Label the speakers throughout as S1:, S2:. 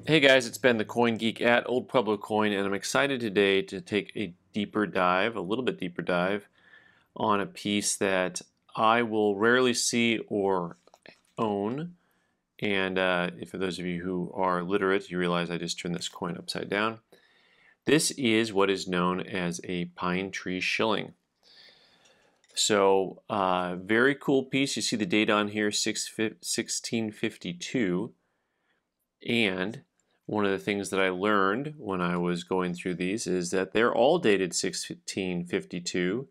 S1: Hey guys, it's Ben the Coin Geek at Old Pueblo Coin, and I'm excited today to take a deeper dive, a little bit deeper dive, on a piece that I will rarely see or own. And for those of you who are literate, you realize I just turned this coin upside down. This is what is known as a pine tree shilling. So, very cool piece. You see the date on here, 1652. And one of the things that I learned when I was going through these is that they're all dated 1652,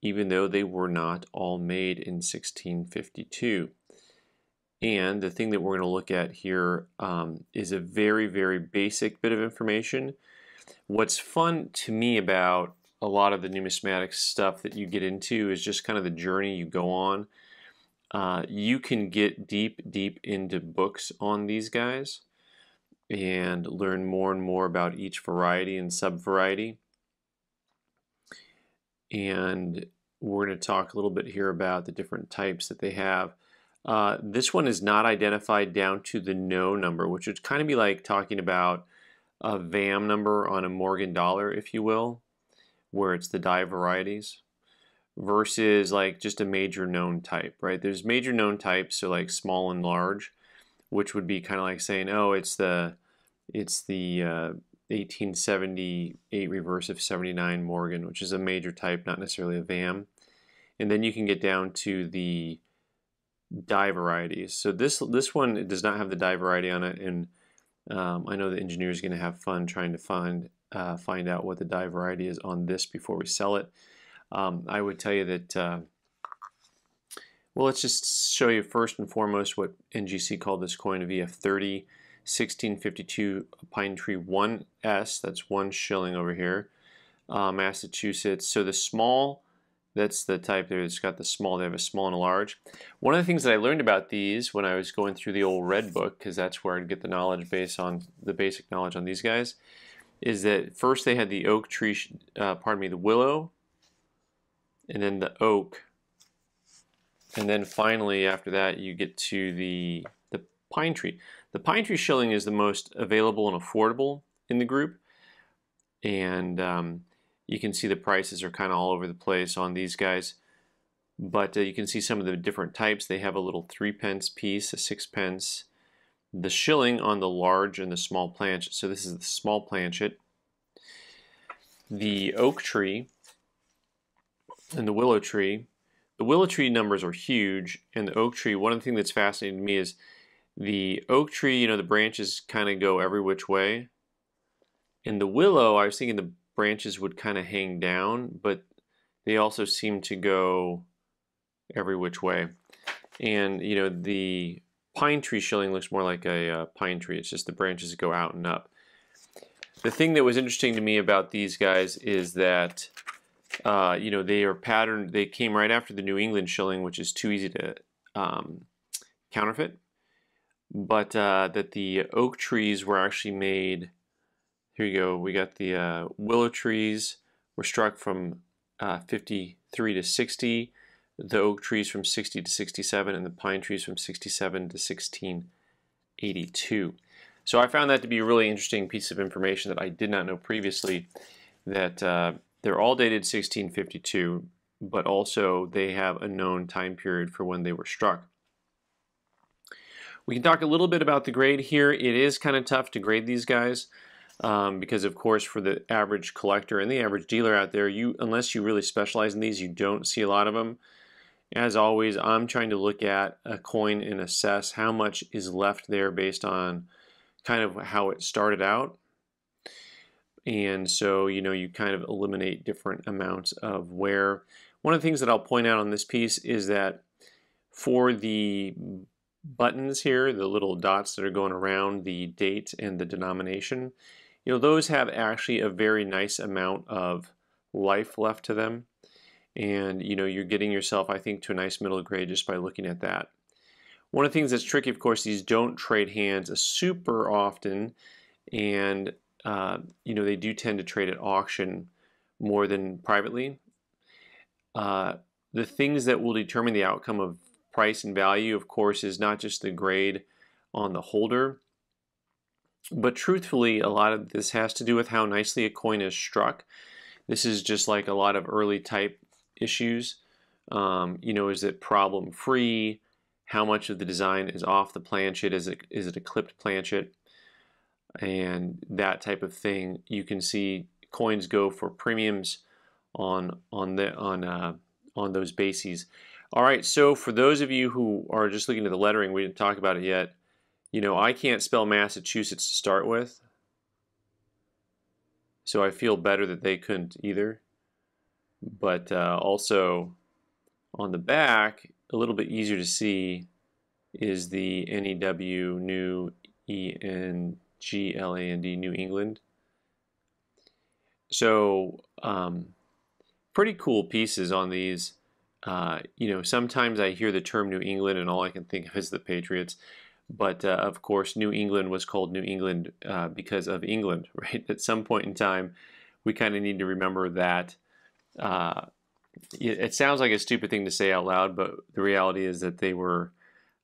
S1: even though they were not all made in 1652. And the thing that we're going to look at here is a very, very basic bit of information. What's fun to me about a lot of the numismatic stuff that you get into is just kind of the journey you go on. You can get deep, deep into books on these guys and learn more and more about each variety and sub-variety. And we're going to talk a little bit here about the different types that they have. This one is not identified down to the no number, which would kind of be like talking about a VAM number on a Morgan dollar, if you will, where it's the die varieties, versus like just a major known type, right? There's major known types, so like small and large, which would be kind of like saying, oh, it's the 1878 reverse of 79 Morgan, which is a major type, not necessarily a VAM. And then you can get down to the die varieties. So this one, it does not have the die variety on it, and I know the engineer is going to have fun trying to find out what the die variety is on this before we sell it. I would tell you that, well, let's just show you first and foremost what NGC called this coin a VF30 1652 Pine Tree 1S. That's 1 shilling over here, Massachusetts. So the small, that's the type there. It's got the small. They have a small and a large. One of the things that I learned about these when I was going through the old red book, because that's where I'd get the knowledge based on the basic knowledge on these guys, is that first they had the oak tree, the willow, and then the oak, and then finally after that you get to the pine tree. The pine tree shilling is the most available and affordable in the group, and you can see the prices are kind of all over the place on these guys, but you can see some of the different types. They have a little 3p piece, a 6p, the shilling on the large and the small planchet. So this is the small planchet, the oak tree, and the willow tree. The willow tree numbers are huge, and the oak tree, one of the things that's fascinating to me is the oak tree, the branches kind of go every which way. In the willow, I was thinking the branches would kind of hang down, but they also seem to go every which way. And, the pine tree shilling looks more like a pine tree. It's just the branches go out and up. The thing that was interesting to me about these guys is that, they are patterned. They came right after the New England shilling, which is too easy to counterfeit. But that the oak trees were actually made, here you go, we got the willow trees were struck from 53 to 60, the oak trees from 60 to 67, and the pine trees from 67 to 1682. So I found that to be a really interesting piece of information that I did not know previously, that they're all dated 1652, but also they have a known time period for when they were struck. We can talk a little bit about the grade here. It is kind of tough to grade these guys because, of course, for the average collector and the average dealer out there, unless you really specialize in these, you don't see a lot of them. As always, I'm trying to look at a coin and assess how much is left there based on kind of how it started out. And so, you kind of eliminate different amounts of wear. One of the things that I'll point out on this piece is that for the buttons here, the little dots that are going around the date and the denomination, those have actually a very nice amount of life left to them. And, you're getting yourself, I think, to a nice middle grade just by looking at that. One of the things that's tricky, of course, these don't trade hands super often, and, they do tend to trade at auction more than privately. The things that will determine the outcome of price and value, of course, is not just the grade on the holder, But truthfully, a lot of this has to do with how nicely a coin is struck. This is just like a lot of early type issues. You know, is it problem free? How much of the design is off the planchet? Is it a clipped planchet? And that type of thing. You can see coins go for premiums on those bases. All right, so for those of you who are just looking at the lettering, we didn't talk about it yet. You know, I can't spell Massachusetts to start with, so I feel better that they couldn't either. But also on the back, a little bit easier to see is the NEW, New ENGLAND, New England. So pretty cool pieces on these. You know, sometimes I hear the term New England and all I can think of is the Patriots. But of course, New England was called New England because of England, right? At some point in time, we kind of need to remember that. It sounds like a stupid thing to say out loud, but the reality is that they were,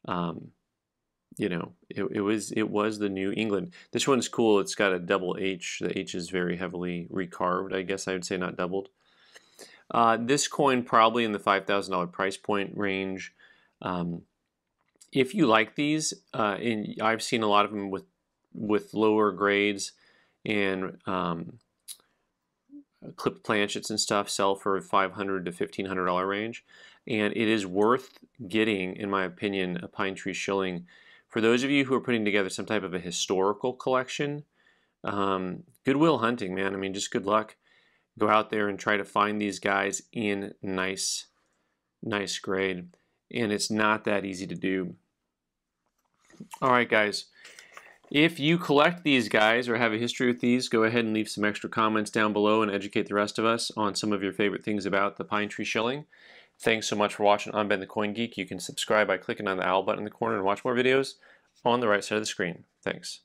S1: you know, it was the New England. This one's cool. It's got a double H. The H is very heavily recarved, I guess I would say, not doubled. This coin probably in the $5,000 price point range. If you like these, and I've seen a lot of them with lower grades and clipped planchets and stuff sell for $500 to $1,500 range, and it is worth getting, in my opinion, a pine tree shilling. For those of you who are putting together some type of a historical collection, Goodwill hunting, man. I mean, just good luck. Go out there and try to find these guys in nice grade, and it's not that easy to do. All right, guys. If you collect these guys or have a history with these, go ahead and leave some extra comments down below and educate the rest of us on some of your favorite things about the pine tree shilling. Thanks so much for watching. I'm Ben the Coin Geek. You can subscribe by clicking on the owl button in the corner and watch more videos on the right side of the screen. Thanks.